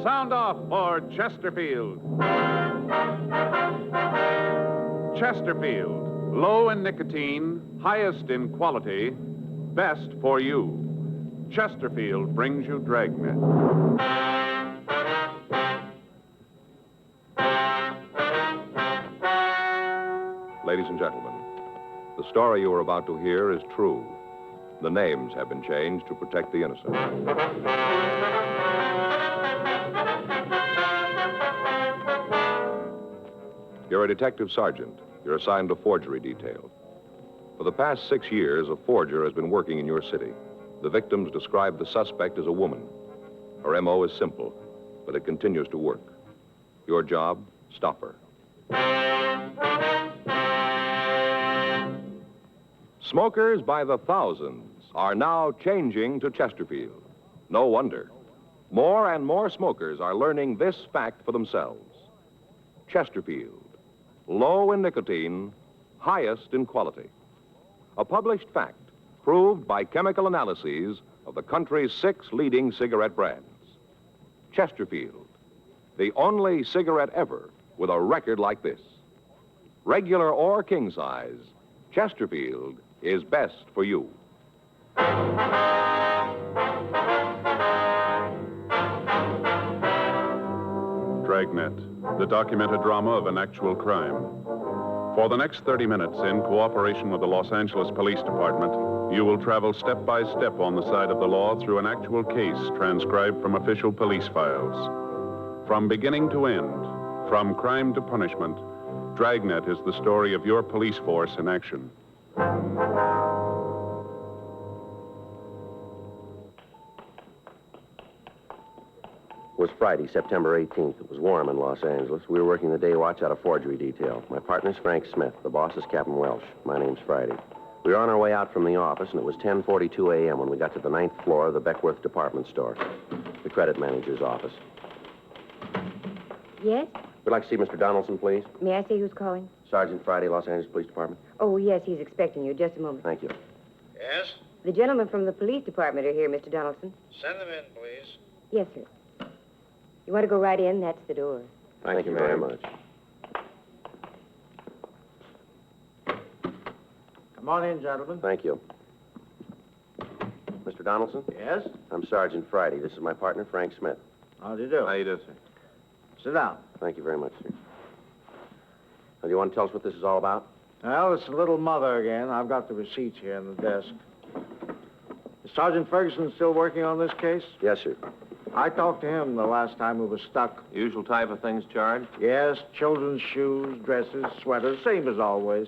Sound off for Chesterfield. Chesterfield, low in nicotine, highest in quality, best for you. Chesterfield brings you Dragnet. Ladies and gentlemen, the story you are about to hear is true. The names have been changed to protect the innocent. You're a detective sergeant. You're assigned to forgery detail. For the past 6 years, a forger has been working in your city. The victims describe the suspect as a woman. Her M.O. is simple, but it continues to work. Your job, stop her. Smokers by the thousands are now changing to Chesterfield. No wonder. More and more smokers are learning this fact for themselves. Chesterfield, low in nicotine, highest in quality. A published fact proved by chemical analyses of the country's 6 leading cigarette brands. Chesterfield, the only cigarette ever with a record like this. Regular or king size, Chesterfield is best for you. Dragnet, the documented drama of an actual crime. For the next 30 minutes, in cooperation with the Los Angeles Police Department, you will travel step by step on the side of the law through an actual case transcribed from official police files. From beginning to end, from crime to punishment, Dragnet is the story of your police force in action. It was Friday, September 18th. It was warm in Los Angeles. We were working the day watch out of forgery detail. My partner's Frank Smith. The boss is Captain Welsh. My name's Friday. We were on our way out from the office, and it was 10:42 a.m. when we got to the 9th floor of the Beckworth department store, the credit manager's office. Yes? We'd like to see Mr. Donaldson, please. May I say who's calling? Sergeant Friday, Los Angeles Police Department. Oh, yes, he's expecting you. Just a moment. Thank you. Yes? The gentlemen from the police department are here, Mr. Donaldson. Send them in, please. Yes, sir. You want to go right in? That's the door. Thank you very much. Come on in, gentlemen. Thank you. Mr. Donaldson? Yes? I'm Sergeant Friday. This is my partner, Frank Smith. How do you do? How you do, sir? Sit down. Thank you very much, sir. Now, do you want to tell us what this is all about? Well, it's the little mother again. I've got the receipts here in the desk. Is Sergeant Ferguson still working on this case? Yes, sir. I talked to him the last time we were stuck. Usual type of things charged? Yes, children's shoes, dresses, sweaters, same as always.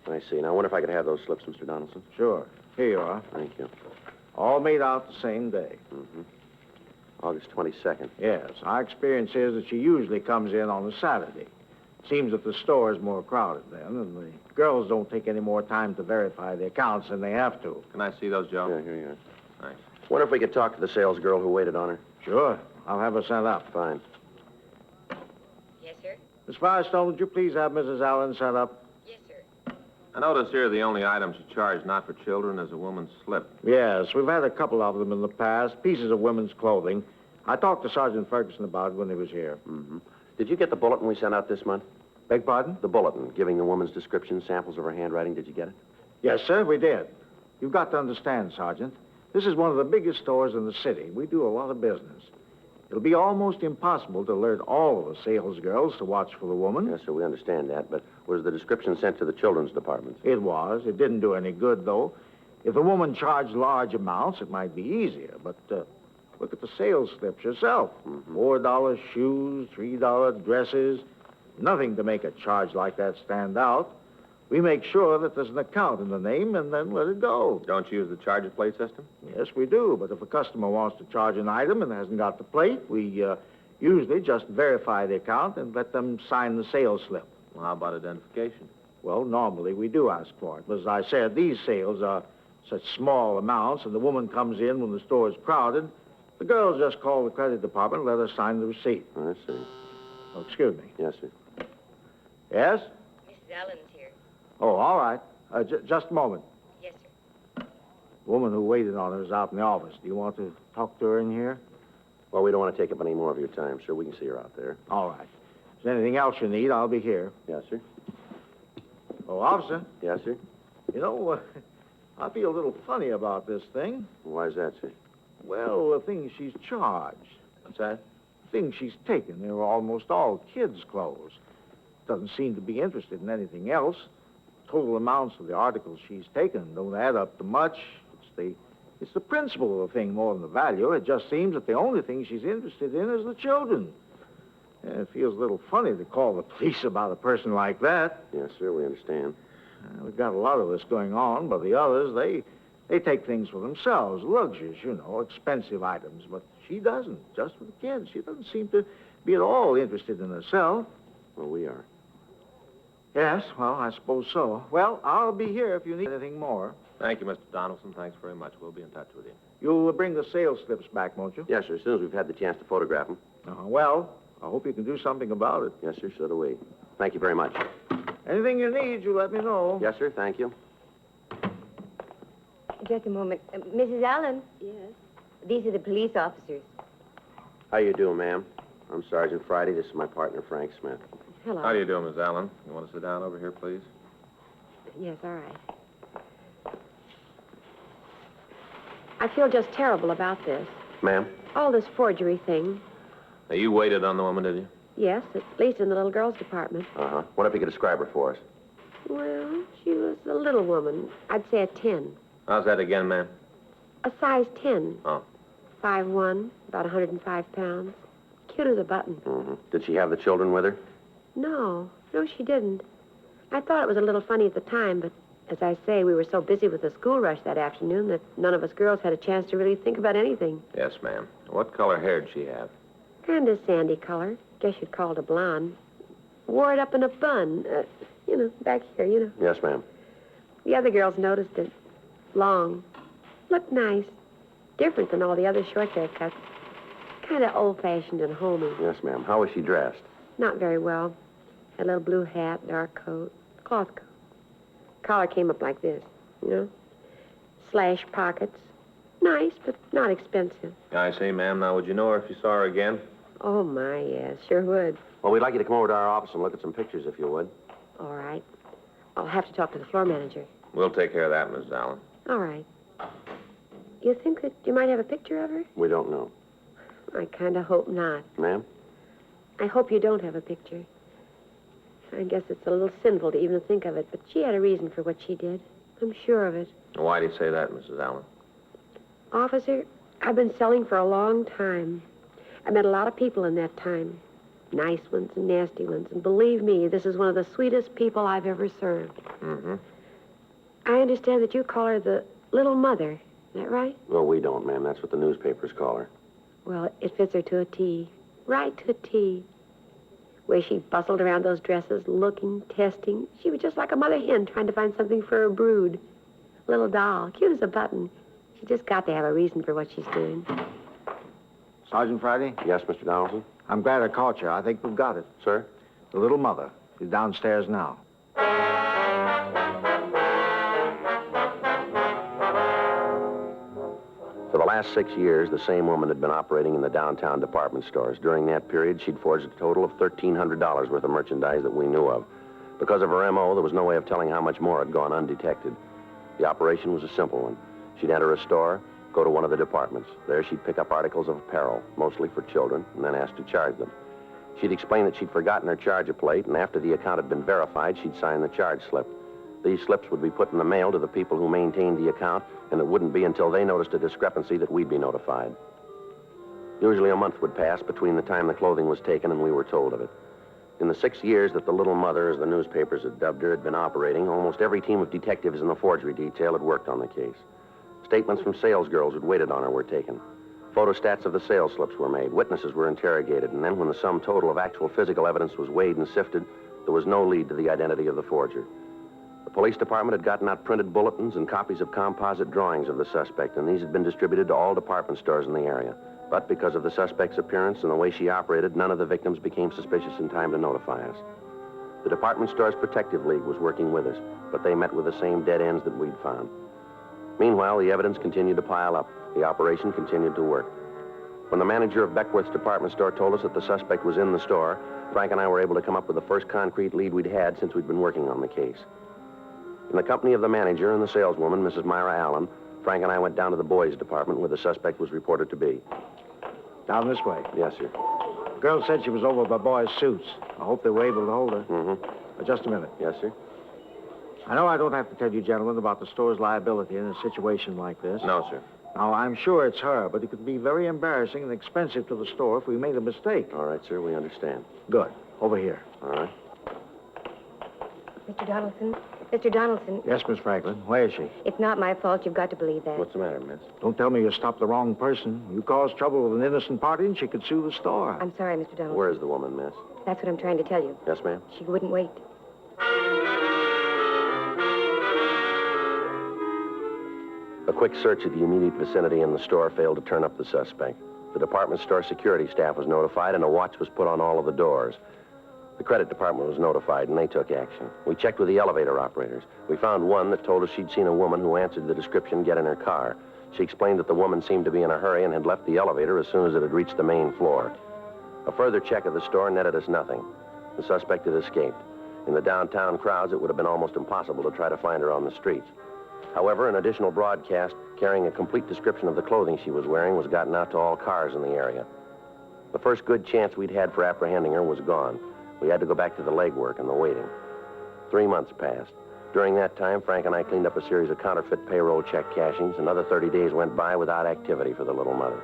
I see. Now, I wonder if I could have those slips, Mr. Donaldson. Sure. Here you are. Thank you. All made out the same day. Mm-hmm. August 22nd. Yes. Our experience is that she usually comes in on a Saturday. Seems that the store is more crowded then, and the girls don't take any more time to verify the accounts than they have to. Can I see those, Joe? Yeah, here you are. Thanks. Wonder if we could talk to the sales girl who waited on her. Sure. I'll have her sent up. Fine. Yes, sir? Miss Firestone, would you please have Mrs. Allen sent up? Yes, sir. I notice here the only items you charge not for children is a woman's slip. Yes, we've had a couple of them in the past, pieces of women's clothing. I talked to Sergeant Ferguson about it when he was here. Mm-hmm. Did you get the bulletin we sent out this month? Beg pardon? The bulletin, giving the woman's description, samples of her handwriting. Did you get it? Yes, sir, we did. You've got to understand, Sergeant. This is one of the biggest stores in the city. We do a lot of business. It'll be almost impossible to alert all of the sales girls to watch for the woman. Yes, sir, we understand that, but was the description sent to the children's department? It was. It didn't do any good, though. If the woman charged large amounts, it might be easier. But look at the sales slips yourself. Mm-hmm. $4 shoes, $3 dresses. Nothing to make a charge like that stand out. We make sure that there's an account in the name and then let it go. Don't you use the charger plate system? Yes, we do. But if a customer wants to charge an item and hasn't got the plate, we usually just verify the account and let them sign the sales slip. Well, how about identification? Well, normally we do ask for it. But as I said, these sales are such small amounts, and the woman comes in when the store is crowded. The girls just call the credit department and let her sign the receipt. I see. Oh, excuse me. Yes, sir. Yes? Mrs. Allen's here. Oh, all right. Just a moment. Yes, sir. The woman who waited on her is out in the office. Do you want to talk to her in here? Well, we don't want to take up any more of your time, sir. We can see her out there. All right. If there's anything else you need, I'll be here. Yes, sir. Oh, officer, Yes, sir. you know, I feel a little funny about this thing. Why is that, sir? Well, the things she's charged. What's that? Things she's taken, they're almost all kids' clothes. Doesn't seem to be interested in anything else. Total amounts of the articles she's taken don't add up to much. It's the principle of the thing more than the value. It just seems that the only thing she's interested in is the children. And it feels a little funny to call the police about a person like that. Yes, sir, we understand. We've got a lot of this going on, but the others, they take things for themselves. Luxuries, you know, expensive items. But she doesn't, just for the kids. She doesn't seem to be at all interested in herself. Well, we are. Yes, well, I suppose so. Well, I'll be here if you need anything more. Thank you, Mr. Donaldson. Thanks very much. We'll be in touch with you. You'll bring the sales slips back, won't you? Yes, sir, as soon as we've had the chance to photograph them. Well, I hope you can do something about it. Yes, sir, so do we. Thank you very much. Anything you need, you let me know. Yes, sir, thank you. Just a moment. Mrs. Allen? Yes. These are the police officers. How you doing, ma'am? I'm Sergeant Friday. This is my partner, Frank Smith. Hello. How do you do, Miss Allen? You want to sit down over here, please? Yes, all right. I feel just terrible about this. Ma'am? All this forgery thing. Now, you waited on the woman, did you? Yes, at least in the little girls' department. Uh-huh. What if you could describe her for us? Well, she was a little woman. I'd say a 10. How's that again, ma'am? A size 10. Oh. 5'1", about 105 pounds. Cute as a button. Mm-hmm. Did she have the children with her? No, she didn't. I thought it was a little funny at the time, but as I say, we were so busy with the school rush that afternoon that none of us girls had a chance to really think about anything. Yes, ma'am. What color hair did she have? Kind of sandy color. Guess you'd call it a blonde. Wore it up in a bun. Back here, Yes, ma'am. The other girls noticed it. Long. Looked nice. Different than all the other short haircuts. Kind of old-fashioned and homey. Yes, ma'am. How was she dressed? Not very well. Had a little blue hat, dark coat, cloth coat. Collar came up like this, Slash pockets. Nice, but not expensive. I see, ma'am. Now, would you know her if you saw her again? Oh, my, yes, sure would. Well, we'd like you to come over to our office and look at some pictures, if you would. All right. I'll have to talk to the floor manager. We'll take care of that, Miss Allen. All right. You think that you might have a picture of her? We don't know. I kind of hope not. Ma'am? I hope you don't have a picture. I guess it's a little sinful to even think of it, but she had a reason for what she did. I'm sure of it. Why do you say that, Mrs. Allen? Officer, I've been selling for a long time. I met a lot of people in that time. Nice ones and nasty ones. And believe me, this is one of the sweetest people I've ever served. Mm-hmm. I understand that you call her the Little Mother. Is that right? Well, we don't, ma'am. That's what the newspapers call her. Well, it fits her to a T. Right to a T. Where she bustled around those dresses, looking, testing. She was just like a mother hen trying to find something for her brood. Little doll, cute as a button. She just got to have a reason for what she's doing. Sergeant Friday? Yes, Mr. Donaldson? I'm glad I caught you. I think we've got it. Sir? The little mother. She's downstairs now. For the last 6 years, the same woman had been operating in the downtown department stores. During that period, she'd forged a total of $1,300 worth of merchandise that we knew of. Because of her M.O., there was no way of telling how much more had gone undetected. The operation was a simple one. She'd enter a store, go to one of the departments. There, she'd pick up articles of apparel, mostly for children, and then ask to charge them. She'd explain that she'd forgotten her charger plate, and after the account had been verified, she'd sign the charge slip. These slips would be put in the mail to the people who maintained the account, and it wouldn't be until they noticed a discrepancy that we'd be notified. Usually a month would pass between the time the clothing was taken and we were told of it. In the 6 years that the Little Mother, as the newspapers had dubbed her, had been operating, almost every team of detectives in the forgery detail had worked on the case. Statements from salesgirls who'd waited on her were taken. Photostats of the sales slips were made. Witnesses were interrogated. And then when the sum total of actual physical evidence was weighed and sifted, there was no lead to the identity of the forger. The police department had gotten out printed bulletins and copies of composite drawings of the suspect, and these had been distributed to all department stores in the area. But because of the suspect's appearance and the way she operated, none of the victims became suspicious in time to notify us. The Department Stores Protective League was working with us, but they met with the same dead ends that we'd found. Meanwhile, the evidence continued to pile up. The operation continued to work. When the manager of Beckworth's department store told us that the suspect was in the store, Frank and I were able to come up with the first concrete lead we'd had since we'd been working on the case. In the company of the manager and the saleswoman, Mrs. Myra Allen, Frank and I went down to the boys' department where the suspect was reported to be. Down this way. Yes, sir. The girl said she was over by boys' suits. I hope they were able to hold her. Mm-hmm. Just a minute. Yes, sir. I know I don't have to tell you, gentlemen, about the store's liability in a situation like this. No, sir. Now, I'm sure it's her, but it could be very embarrassing and expensive to the store if we made a mistake. All right, sir, we understand. Good. Over here. All right. Mr. Donaldson? Mr. Donaldson, Yes, Miss Franklin. Where is she? it's not my fault. You've got to believe that. What's the matter, miss? Don't tell me you stopped the wrong person. You caused trouble with an innocent party and she could sue the store. I'm sorry, Mr. Donaldson. Where's the woman, miss? That's what I'm trying to tell you. Yes, ma'am? She wouldn't wait. A quick search of the immediate vicinity in the store failed to turn up the suspect. The department store security staff was notified and a watch was put on all of the doors. The credit department was notified and they took action. We checked with the elevator operators. We found one that told us she'd seen a woman who answered the description get in her car. She explained that the woman seemed to be in a hurry and had left the elevator as soon as it had reached the main floor. A further check of the store netted us nothing. The suspect had escaped. In the downtown crowds, it would have been almost impossible to try to find her on the streets. However, an additional broadcast carrying a complete description of the clothing she was wearing was gotten out to all cars in the area. The first good chance we'd had for apprehending her was gone. We had to go back to the legwork and the waiting. 3 months passed. During that time, Frank and I cleaned up a series of counterfeit payroll check cashings. Another 30 days went by without activity for the little mother.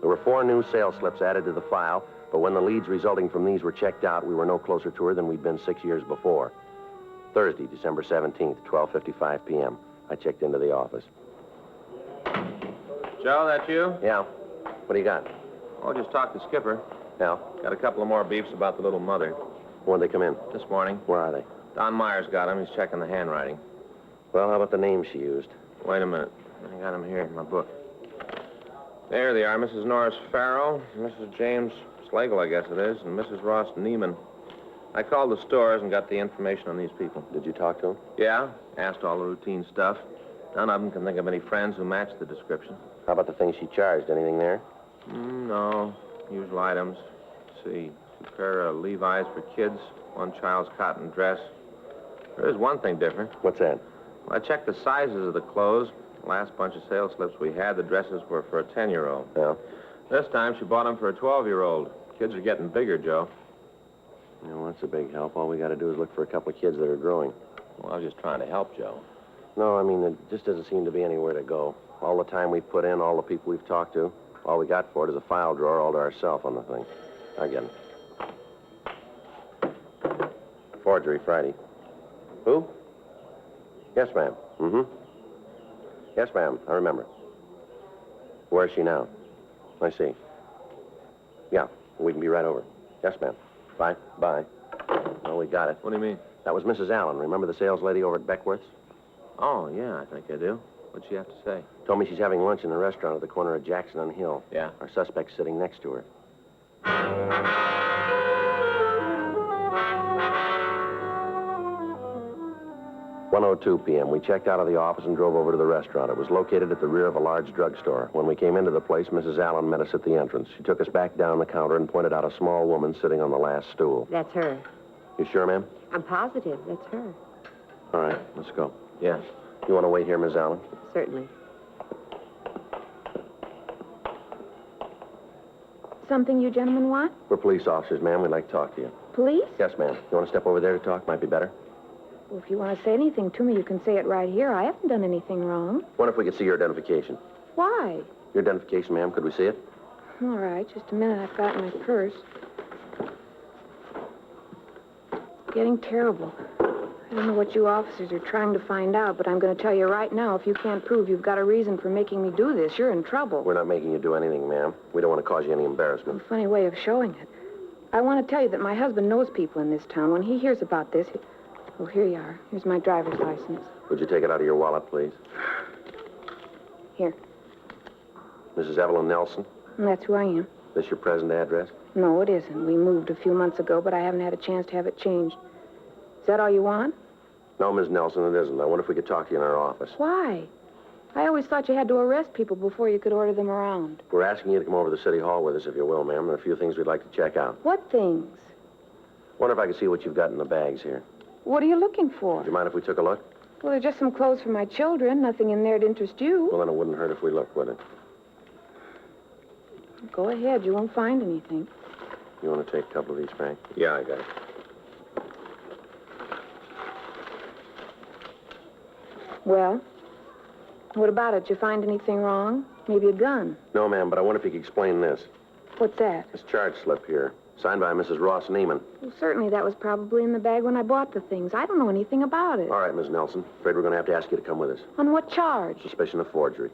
There were 4 new sales slips added to the file, but when the leads resulting from these were checked out, we were no closer to her than we'd been 6 years before. Thursday, December 17th, 12:55 p.m. I checked into the office. Joe, that you? Yeah. What do you got? Oh, just talked to Skipper. Yeah. Got a couple of more beefs about the little mother. When did they come in? This morning. Where are they? Don Myers got him. He's checking the handwriting. Well, how about the names she used? Wait a minute. I got him here in my book. There they are. Mrs. Norris Farrow, Mrs. James Slagle, I guess it is, and Mrs. Ross Neiman. I called the stores and got the information on these people. Did you talk to them? Yeah, asked all the routine stuff. None of them can think of any friends who match the description. How about the things she charged? Anything there? No. Usual items. Let's see. 2 pair of Levi's for kids, 1 child's cotton dress. There is one thing different. What's that? Well, I checked the sizes of the clothes. The last bunch of sales slips we had, the dresses were for a 10-year-old. Yeah. This time, she bought them for a 12-year-old. Kids are getting bigger, Joe. Well, that's a big help. All we got to do is look for a couple of kids that are growing. Well, I was just trying to help, Joe. No, I mean, it just doesn't seem to be anywhere to go. All the time we've put in, all the people we've talked to, all we got for it is a file drawer all to ourselves on the thing. I get it. Forgery, Friday. Who? Yes, ma'am. Mm-hmm. Yes, ma'am. I remember. Where is she now? I see. Yeah, we can be right over. Yes, ma'am. Bye. Bye. Oh, we got it. What do you mean? That was Mrs. Allen. Remember the sales lady over at Beckworth's? Oh, yeah, I think I do. What'd she have to say? Told me she's having lunch in a restaurant at the corner of Jackson and Hill. Yeah? Our suspect's sitting next to her. "1:02 p.m. We checked out of the office and drove over to the restaurant. It was located at the rear of a large drugstore. When we came into the place, Mrs. Allen met us at the entrance. She took us back down the counter and pointed out a small woman sitting on the last stool. That's her. You sure, ma'am? I'm positive. That's her. All right, let's go. Yeah. You want to wait here, Miss Allen? Certainly. Something you gentlemen want? We're police officers, ma'am. We'd like to talk to you. Police? Yes, ma'am. You want to step over there to talk? Might be better. Well, if you want to say anything to me, you can say it right here. I haven't done anything wrong. Wonder if we could see your identification. Why? Your identification, ma'am. Could we see it? All right, just a minute. I've got my purse. Getting terrible. I don't know what you officers are trying to find out, but I'm going to tell you right now, if you can't prove you've got a reason for making me do this, you're in trouble. We're not making you do anything, ma'am. We don't want to cause you any embarrassment. A funny way of showing it. I want to tell you that my husband knows people in this town. When he hears about this... Oh, here you are. Here's my driver's license. Would you take it out of your wallet, please? Here. Mrs. Evelyn Nelson? And that's who I am. This your present address? No, it isn't. We moved a few months ago, but I haven't had a chance to have it changed. Is that all you want? No, Ms. Nelson, it isn't. I wonder if we could talk to you in our office. Why? I always thought you had to arrest people before you could order them around. We're asking you to come over to the City Hall with us, if you will, ma'am. There are a few things we'd like to check out. What things? Wonder if I can see what you've got in the bags here. What are you looking for? Would you mind if we took a look? Well, they're just some clothes for my children. Nothing in there to interest you. Well, then it wouldn't hurt if we looked, would it? Go ahead. You won't find anything. You want to take a couple of these, Frank? Yeah, I got it. Well, what about it? Did you find anything wrong? Maybe a gun? No, ma'am, but I wonder if you could explain this. What's that? This charge slip here, signed by Mrs. Ross Neiman. Well, certainly that was probably in the bag when I bought the things. I don't know anything about it. All right, Miss Nelson. Afraid we're going to have to ask you to come with us. On what charge? Suspicion of forgery.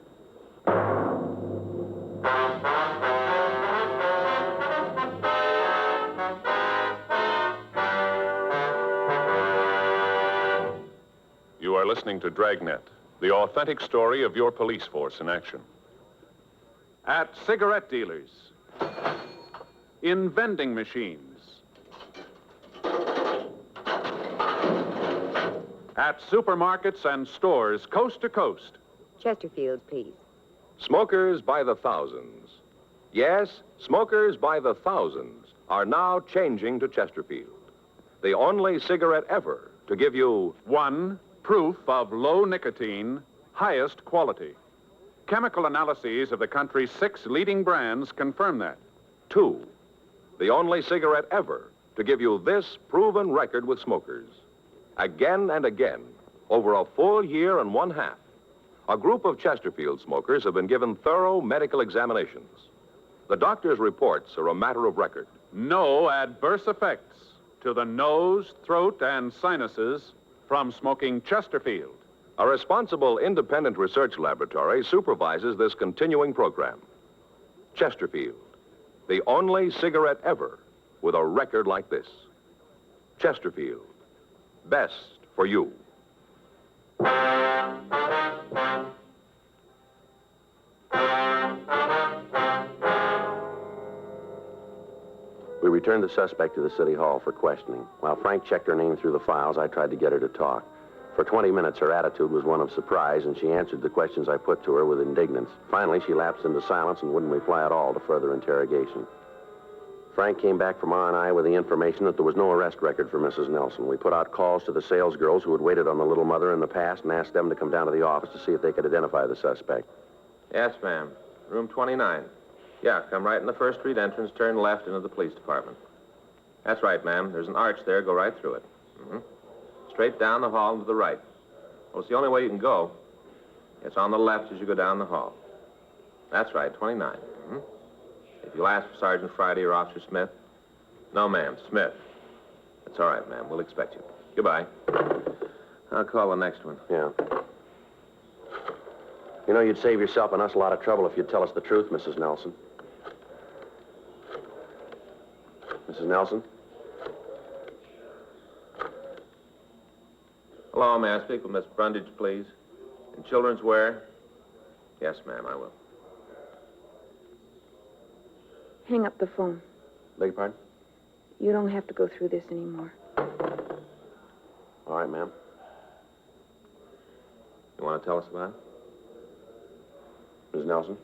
You are listening to Dragnet, the authentic story of your police force in action. At cigarette dealers, in vending machines, at supermarkets and stores coast to coast. Chesterfield, please. Smokers by the thousands. Yes, smokers by the thousands are now changing to Chesterfield. The only cigarette ever to give you One, proof of low nicotine, highest quality. Chemical analyses of the country's 6 leading brands confirm that. 2, the only cigarette ever to give you this proven record with smokers. Again and again, over a full year and 1/2, a group of Chesterfield smokers have been given thorough medical examinations. The doctor's reports are a matter of record. No adverse effects to the nose, throat, and sinuses from smoking Chesterfield. A responsible independent research laboratory supervises this continuing program. Chesterfield, the only cigarette ever with a record like this. Chesterfield, best for you. We returned the suspect to the City Hall for questioning. While Frank checked her name through the files, I tried to get her to talk. For 20 minutes, her attitude was one of surprise, and she answered the questions I put to her with indignance. Finally, she lapsed into silence and wouldn't reply at all to further interrogation. Frank came back from R&I with the information that there was no arrest record for Mrs. Nelson. We put out calls to the salesgirls who had waited on the little mother in the past and asked them to come down to the office to see if they could identify the suspect. Yes, ma'am. Room 29. Yeah, come right in the First Street entrance, turn left into the police department. That's right, ma'am. There's an arch there. Go right through it. Straight down the hall and to the right. Well, it's the only way you can go. It's on the left as you go down the hall. That's right, 29. If you'll ask for Sergeant Friday or Officer Smith. No, ma'am, Smith. That's all right, ma'am. We'll expect you. Goodbye. I'll call the next one. Yeah. You know, you'd save yourself and us a lot of trouble if you'd tell us the truth, Mrs. Nelson. Mrs. Nelson? Hello, may I speak with Miss Brundage, please? In children's wear? Yes, ma'am, I will. Hang up the phone. Beg your pardon? You don't have to go through this anymore. All right, ma'am. You want to tell us about it? Mrs. Nelson?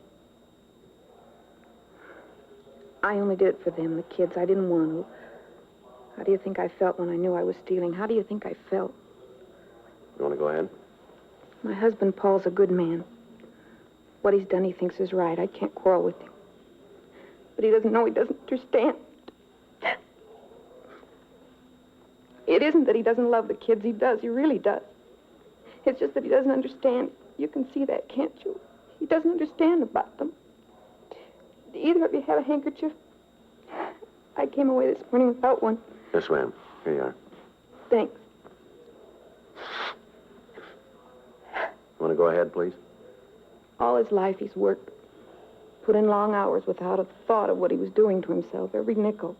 I only did it for them, the kids. I didn't want to. How do you think I felt when I knew I was stealing? How do you think I felt? You want to go ahead? My husband, Paul's a good man. What he's done, he thinks is right. I can't quarrel with him. But he doesn't know, he doesn't understand. It isn't that he doesn't love the kids. He does. He really does. It's just that he doesn't understand. You can see that, can't you? He doesn't understand about them. Do either of you have a handkerchief? I came away this morning without one. Yes, ma'am. Here you are. Thanks. You want to go ahead, please? All his life he's worked. Put in long hours without a thought of what he was doing to himself. Every nickel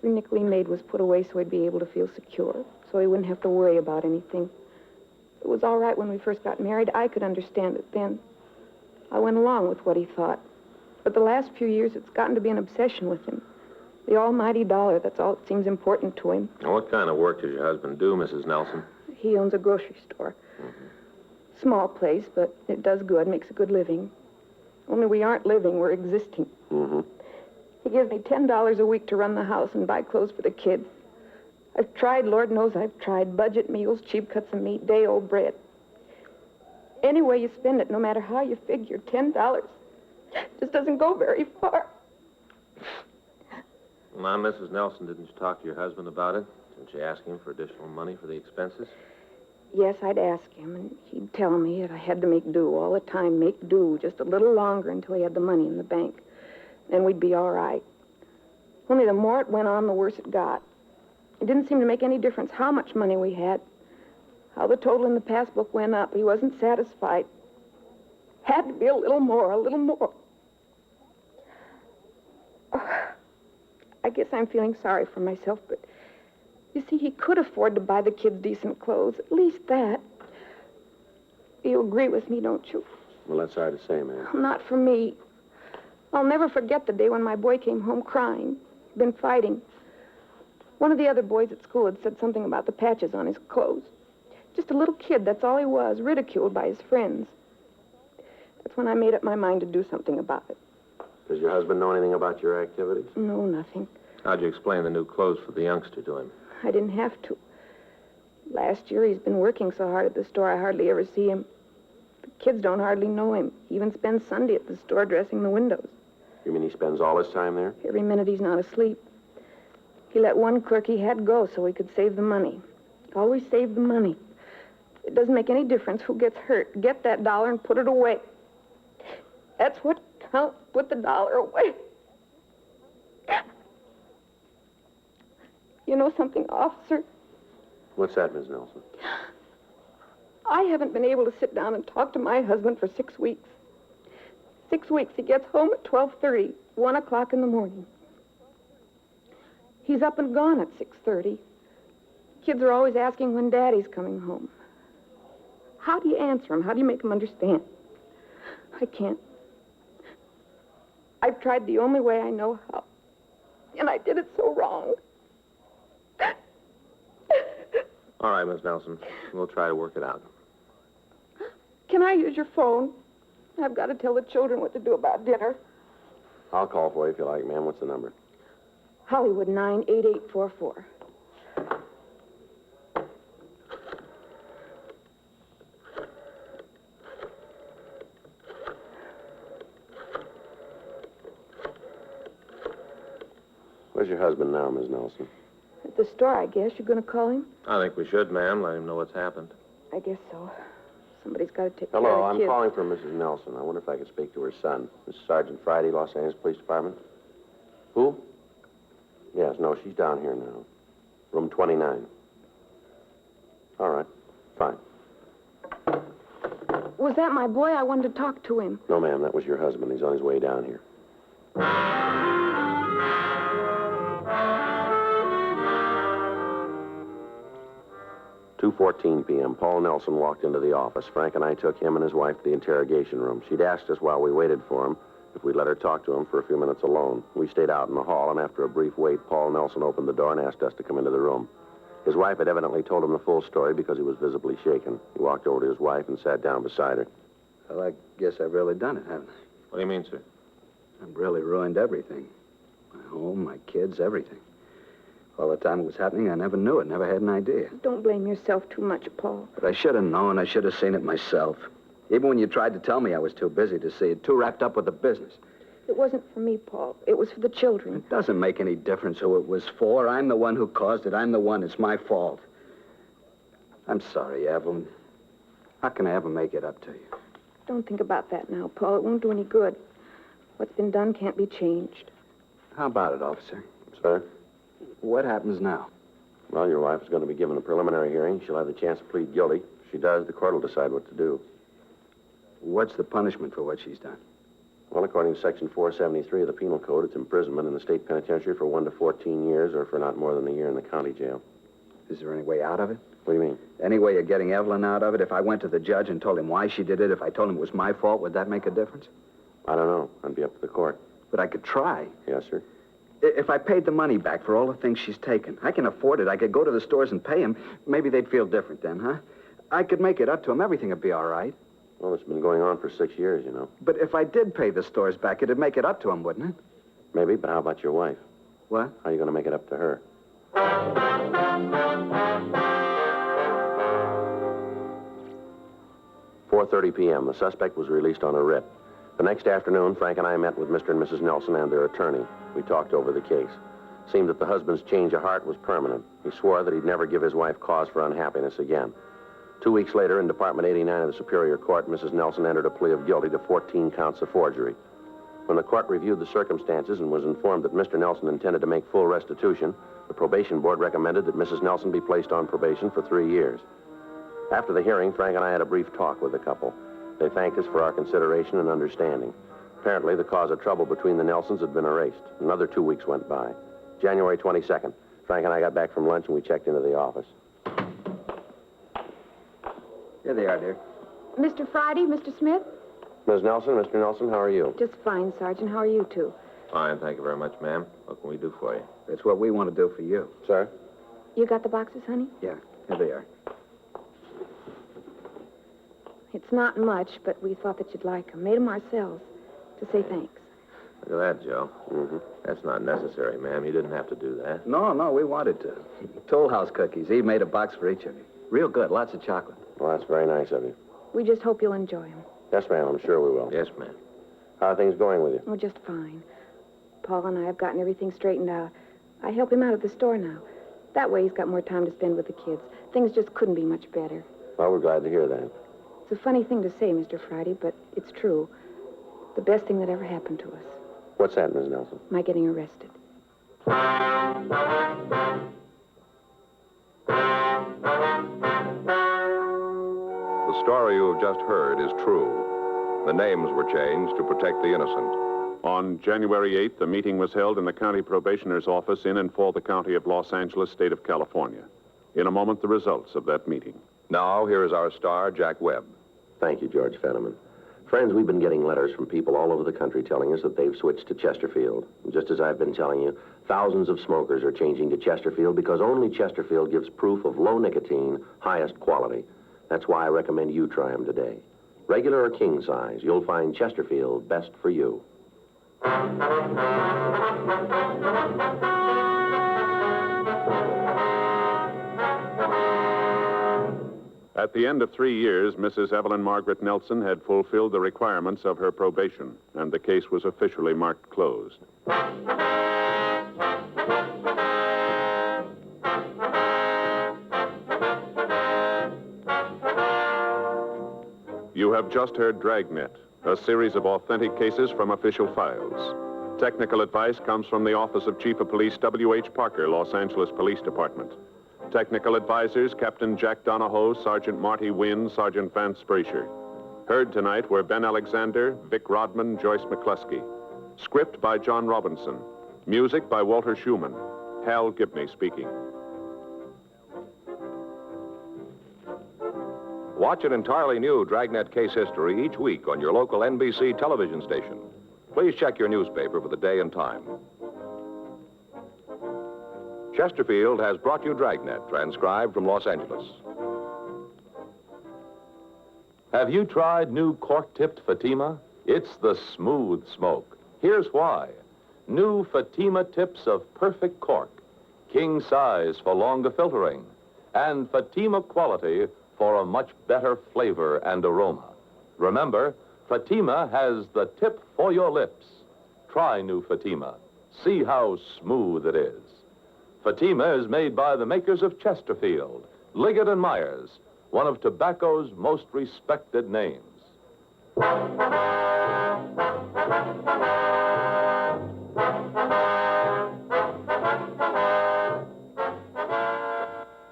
he made was put away so he'd be able to feel secure, so he wouldn't have to worry about anything. It was all right when we first got married. I could understand it then. I went along with what he thought. But the last few years, it's gotten to be an obsession with him. The almighty dollar, that's all that seems important to him. Now, what kind of work does your husband do, Mrs. Nelson? He owns a grocery store. Small place, but it does good, makes a good living. Only we aren't living, we're existing. Mm-hmm. He gives me $10 a week to run the house and buy clothes for the kids. I've tried, Lord knows I've tried, budget meals, cheap cuts of meat, day-old bread. Any way you spend it, no matter how you figure, $10 just doesn't go very far. Now, Mrs. Nelson, didn't you talk to your husband about it? Didn't you ask him for additional money for the expenses? Yes, I'd ask him, and he'd tell me that I had to make do all the time, make do just a little longer until he had the money in the bank. Then we'd be all right. Only the more it went on, the worse it got. It didn't seem to make any difference how much money we had, how the total in the passbook went up. He wasn't satisfied. Had to be a little more, a little more. I guess I'm feeling sorry for myself, but you see, he could afford to buy the kids decent clothes, at least that. You agree with me, don't you? Well, that's hard to say, ma'am. Not for me. I'll never forget the day when my boy came home crying. He'd been fighting. One of the other boys at school had said something about the patches on his clothes. Just a little kid, that's all he was, ridiculed by his friends. That's when I made up my mind to do something about it. Does your husband know anything about your activities? No, nothing. How'd you explain the new clothes for the youngster to him? I didn't have to. Last year, he's been working so hard at the store, I hardly ever see him. The kids don't hardly know him. He even spends Sunday at the store dressing the windows. You mean he spends all his time there? Every minute he's not asleep. He let one clerk he had go so he could save the money. Always save the money. It doesn't make any difference who gets hurt. Get that dollar and put it away. That's what counts. Put the dollar away. You know something, officer? What's that, Miss Nelson? I haven't been able to sit down and talk to my husband for 6 weeks. 6 weeks. He gets home at 12:30, 1 o'clock in the morning. He's up and gone at 6:30. Kids are always asking when Daddy's coming home. How do you answer him? How do you make him understand? I can't. I've tried the only way I know how. And I did it so wrong. All right, Miss Nelson. We'll try to work it out. Can I use your phone? I've got to tell the children what to do about dinner. I'll call for you if you like, ma'am. What's the number? Hollywood 98844. Where's your husband now, Miss Nelson? At the store, I guess. You're going to call him? I think we should, ma'am. Let him know what's happened. I guess so. Somebody's got to take care Hello, of I'm kids. calling for Mrs. Nelson. I wonder if I could speak to her son. This is Sergeant Friday, Los Angeles Police Department. Who? Yes, no, she's down here now. Room 29. All right, fine. Was that my boy? I wanted to talk to him. No, ma'am, that was your husband. He's on his way down here. 2:14 p.m. Paul Nelson walked into the office. Frank and I took him and his wife to the interrogation room. She'd asked us while we waited for him if we'd let her talk to him for a few minutes alone. We stayed out in the hall, and after a brief wait, Paul Nelson opened the door and asked us to come into the room. His wife had evidently told him the full story because he was visibly shaken. He walked over to his wife and sat down beside her. Well, I guess I've really done it, haven't I? What do you mean, sir? I've really ruined everything. My home, my kids, everything. All the time it was happening, I never knew it, never had an idea. Don't blame yourself too much, Paul. But I should have known. I should have seen it myself. Even when you tried to tell me, I was too busy to see it, too wrapped up with the business. It wasn't for me, Paul. It was for the children. It doesn't make any difference who it was for. I'm the one who caused it. I'm the one. It's my fault. I'm sorry, Evelyn. How can I ever make it up to you? Don't think about that now, Paul. It won't do any good. What's been done can't be changed. How about it, officer? Sir? What happens now? Well, your wife is going to be given a preliminary hearing. She'll have the chance to plead guilty. If she does, the court will decide what to do. What's the punishment for what she's done? Well, according to Section 473 of the Penal Code, it's imprisonment in the state penitentiary for 1 to 14 years or for not more than a year in the county jail. Is there any way out of it? What do you mean? Any way of getting Evelyn out of it? If I went to the judge and told him why she did it, if I told him it was my fault, would that make a difference? I don't know. That'd be up to the court. But I could try. Yes, sir. If I paid the money back for all the things she's taken, I can afford it. I could go to the stores and pay them. Maybe they'd feel different then, huh? I could make it up to him. Everything would be all right. Well, it's been going on for 6 years, you know. But if I did pay the stores back, it'd make it up to him, wouldn't it? Maybe, but how about your wife? What? How are you going to make it up to her? 4:30 p.m. The suspect was released on a writ. The next afternoon, Frank and I met with Mr. and Mrs. Nelson and their attorney. We talked over the case. Seemed that the husband's change of heart was permanent. He swore that he'd never give his wife cause for unhappiness again. 2 weeks later, in Department 89 of the Superior Court, Mrs. Nelson entered a plea of guilty to 14 counts of forgery. When the court reviewed the circumstances and was informed that Mr. Nelson intended to make full restitution, the probation board recommended that Mrs. Nelson be placed on probation for 3 years. After the hearing, Frank and I had a brief talk with the couple. They thanked us for our consideration and understanding. Apparently, the cause of trouble between the Nelsons had been erased. Another 2 weeks went by. January 22nd, Frank and I got back from lunch and we checked into the office. Here they are, dear. Mr. Friday, Mr. Smith? Ms. Nelson, Mr. Nelson, how are you? Just fine, Sergeant. How are you two? Fine, thank you very much, ma'am. What can we do for you? That's what we want to do for you. Sir? You got the boxes, honey? Yeah, here they are. It's not much, but we thought that you'd like them. Made them ourselves to say thanks. Look at that, Joe. Mm-hmm. That's not necessary, ma'am. You didn't have to do that. No, we wanted to. Toll House cookies. He made a box for each of you. Real good. Lots of chocolate. Well, that's very nice of you. We just hope you'll enjoy them. Yes, ma'am, I'm sure we will. Yes, ma'am. How are things going with you? Oh, just fine. Paul and I have gotten everything straightened out. I help him out at the store now. That way he's got more time to spend with the kids. Things just couldn't be much better. Well, we're glad to hear that. It's a funny thing to say, Mr. Friday, but it's true. The best thing that ever happened to us. What's that, Ms. Nelson? My getting arrested. The story you have just heard is true. The names were changed to protect the innocent. On January 8th, a meeting was held in the county probationer's office in and for the county of Los Angeles, state of California. In a moment, the results of that meeting. Now, here is our star, Jack Webb. Thank you, George Fenneman. Friends, we've been getting letters from people all over the country telling us that they've switched to Chesterfield. And just as I've been telling you, thousands of smokers are changing to Chesterfield because only Chesterfield gives proof of low nicotine, highest quality. That's why I recommend you try them today. Regular or king size, you'll find Chesterfield best for you. At the end of 3 years, Mrs. Evelyn Margaret Nelson had fulfilled the requirements of her probation, and the case was officially marked closed. You have just heard Dragnet, a series of authentic cases from official files. Technical advice comes from the Office of Chief of Police W.H. Parker, Los Angeles Police Department. Technical advisors, Captain Jack Donahoe, Sergeant Marty Wynn, Sergeant Vance Brasher. Heard tonight were Ben Alexander, Vic Rodman, Joyce McCluskey. Script by John Robinson. Music by Walter Schumann. Hal Gibney speaking. Watch an entirely new Dragnet case history each week on your local NBC television station. Please check your newspaper for the day and time. Chesterfield has brought you Dragnet, transcribed from Los Angeles. Have you tried new cork-tipped Fatima? It's the smooth smoke. Here's why. New Fatima tips of perfect cork, king size for longer filtering, and Fatima quality for a much better flavor and aroma. Remember, Fatima has the tip for your lips. Try new Fatima. See how smooth it is. Fatima is made by the makers of Chesterfield, Liggett & Myers, one of tobacco's most respected names.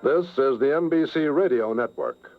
This is the NBC Radio Network.